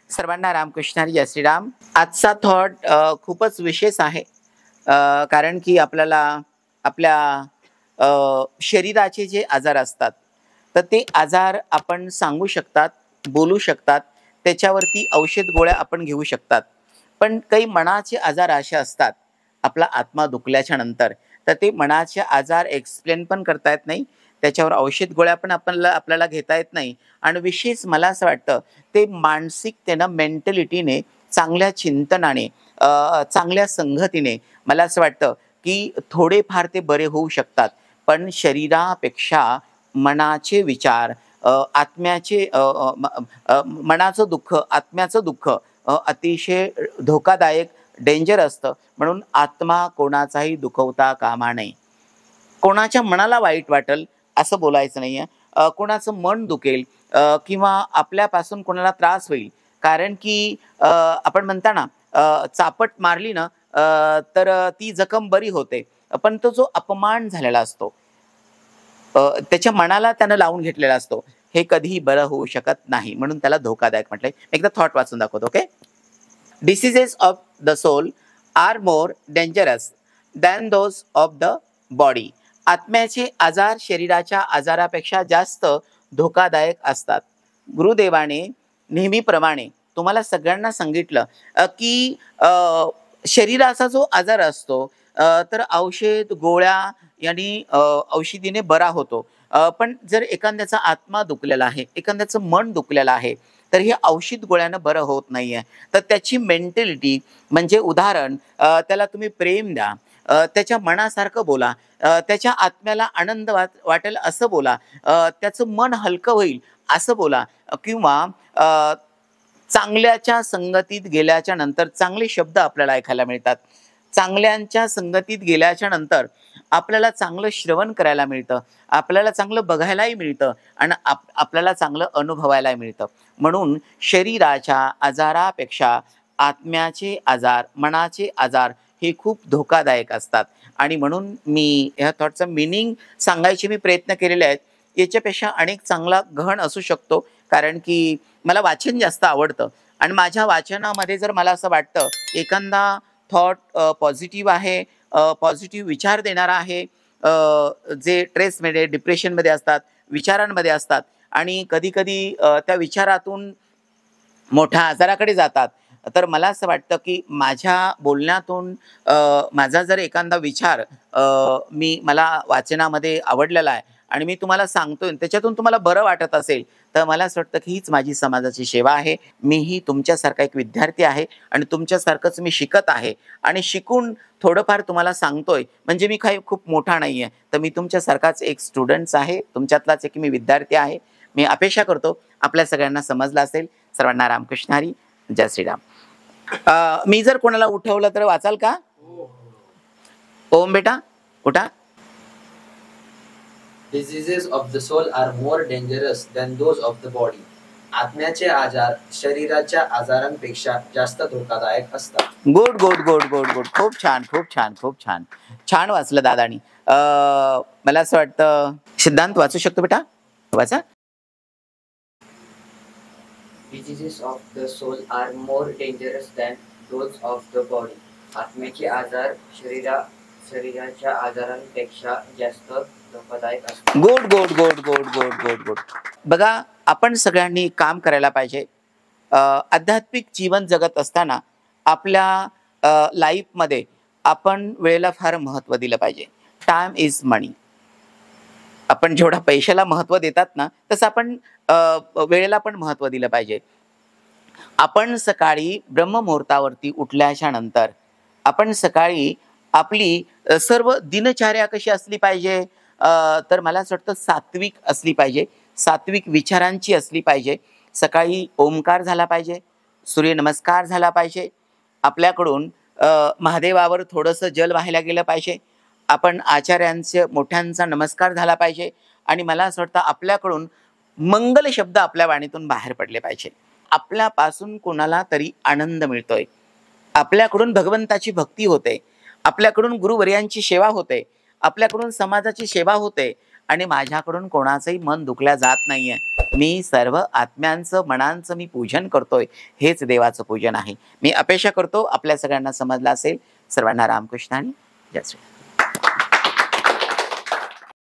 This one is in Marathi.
सर्वांना रामकृष्ण हरी, जय श्रीराम। आजचा थॉट खूपच विशेष आहे, कारण की आपल्याला आपल्या शरीराचे जे आजार असतात तर ते आजार आपण सांगू शकतात, बोलू शकतात, त्याच्यावरती औषध गोळ्या आपण घेऊ शकतात। पण काही मनाचे आजार असे असतात, आपला आत्मा दुखल्याच्या नंतर तर ते मनाचे आजार एक्सप्लेन पण करता येत नाही, त्याच्यावर औषध गोळ्या पण आपल्याला घेता येत नाही। आणि विशेष मला असं वाटतं ते मानसिकतेनं, मेंटॅलिटीने, चांगल्या चिंतनाने, चांगल्या संगतीने मला असं वाटतं की थोडेफार ते बरे होऊ शकतात। पण शरीरापेक्षा मनाचे विचार, आत्म्याचे मनाचं दुःख, आत्म्याचं दुःख अतिशय धोकादायक, डेंजर असतं। म्हणून आत्मा कोणाचाही दुखवता कामा नये। कोणाच्या मनाला वाईट वाटेल असं बोलायचं नाहीये, कोणाचं मन दुखेल किंवा आपल्यापासून कोणाला त्रास होईल, कारण की आपण म्हणता ना, चापट मारली ना तर ती जखम बरी होते, पण तो जो अपमान झालेला असतो, त्याच्या मनाला त्यानं लावून घेतलेला असतो, हे कधीही बरं होऊ शकत नाही। म्हणून त्याला धोकादायक म्हटलंय। एकदा थॉट वाचून दाखवतो, okay. Diseases of the soul are more dangerous than those of the body. आत्म्याचे आजार शरीराच्या आजारापेक्षा जास्त धोकादायक असतात। गुरुदेवाने नेहमीप्रमाणे तुम्हाला सगळ्यांना सांगितलं की शरीराचा जो आजार असतो तर औषध गोळ्या यांनी औषधीने बरा होतो, पण जर एखाद्याचा आत्मा दुखलेला आहे, एखाद्याचं मन दुखलेलं आहे, तर हे औषध गोळ्यानं बरं होत नाहीये। तर त्याची मेंटॅलिटी म्हणजे उदाहरण, त्याला तुम्ही प्रेम द्या, त्याच्या मनासारखं बोला, त्याच्या आत्म्याला आनंद वाटेल असं बोला, त्याचं मन हलकं होईल असं बोला, किंवा चांगल्याच्या संगतीत गेल्याच्या नंतर चांगले शब्द आपल्याला ऐकायला मिळतात। चांगल्यांच्या संगतीत गेल्याच्या नंतर आपल्याला चांगलं श्रवण करायला मिळतं, आपल्याला चांगलं बघायलाही मिळतं आणि आपल्याला चांगलं अनुभवायलाही मिळतं। म्हणून शरीराच्या आजारापेक्षा आत्म्याचे आजार, मनाचे आजार हे खूप धोकादायक असतात। आणि म्हणून मी ह्या थॉटचा मीनिंग सांगायचे मी प्रयत्न केलेले आहेत। याच्यापेक्षा अनेक चांगला गहन असू शकतो, कारण की मला वाचन जास्त आवडतं आणि माझ्या वाचनामध्ये जर मला असं वाटतं एखादा थॉट पॉझिटिव्ह आहे, पॉझिटिव्ह विचार देणारा आहे, जे स्ट्रेसमध्ये, डिप्रेशनमध्ये असतात, विचारांमध्ये असतात आणि कधी-कधी त्या विचारातून मोठ्या आजाराकडे जातात, तर मला असं वाटतं की माझ्या बोलण्यातून माझा जर एखादा विचार मला वाचनामध्ये आवडलेला आहे आणि मी तुम्हाला सांगतोय, त्याच्यातून तुम्हाला बरं वाटत असेल, तर मला असं वाटतं की हीच माझी समाजाची सेवा आहे। मीही तुमच्यासारखा एक विद्यार्थी आहे आणि तुमच्यासारखंच मी शिकत आहे आणि शिकून थोडंफार तुम्हाला सांगतोय, म्हणजे मी काही खूप मोठा नाही आहे, तर मी तुमच्यासारखाच एक स्टुडंट्स आहे, तुमच्यातलाच एक मी विद्यार्थी आहे। मी अपेक्षा करतो आपल्या सगळ्यांना समजलं असेल। सर्वांना रामकृष्ण हरी, जय श्रीराम। मी जर कोणाला उठवलं तर वाचाल का? ओम बेटा उठा। Diseases of the soul are more dangerous than those of the body. आत्म्याचे आजार शरीराच्या आजारांपेक्षा जास्त धोकादायक असतात। Good good good good good, खूप छान खूप छान खूप छान, छान वाचलं दादानी। मला असं वाटतं सिद्धांत वाचू शकतो बेटा, वाचा। Diseases of the soul are more dangerous than those of the body. आत्म्याचे आजार शरीराच्या आजारांपेक्षा जास्त धोकादायक असतात। Good good good good good good good. बघा, आपण सगळ्यांनी काम करायला पाहिजे। आध्यात्मिक जीवन जगत असताना आपल्या लाईफमध्ये आपण वेळेला फार महत्त्व दिलं पाहिजे। टाइम इज मनी। आपण जेवढा पैशाला महत्त्व देतात ना, तसं आपण वेळेला पण महत्त्व दिलं पाहिजे। आपण सकाळी ब्रह्ममुहूर्तावरती उठल्याच्या नंतर आपण सकाळी आपली सर्व दिनचर्या कशी असली पाहिजे, तर मला असं वाटतं सात्विक असली पाहिजे, सात्विक विचारांची असली पाहिजे। सकाळी ओमकार झाला पाहिजे, सूर्यनमस्कार झाला पाहिजे, आपल्याकडून महादेवावर थोडंसं जल वाहायला गेलं पाहिजे, आपण आचार्यांचे मोठ्यांचा नमस्कार झाला पाहिजे आणि मला असं वाटतं आपल्याकडून मंगल शब्द आपल्या वाणीतून बाहेर पडले पाहिजे। आपल्यापासून कोणाला तरी आनंद मिळतोय, आपल्याकडून भगवंताची भक्ती होते, आपल्याकडून गुरुवर्यांची सेवा होते, आपल्याकडून समाजाची सेवा होते, आणि माझ्याकडून कोणाचंही मन दुखल्या जात नाहीये. मी सर्व आत्म्यांचं मनांचं मी पूजन करतोय. हेच देवाचं पूजन आहे. मी अपेक्षा करतो आपल्या सगळ्यांना समजलं असेल. सर्वांना रामकृष्ण आणि जय श्री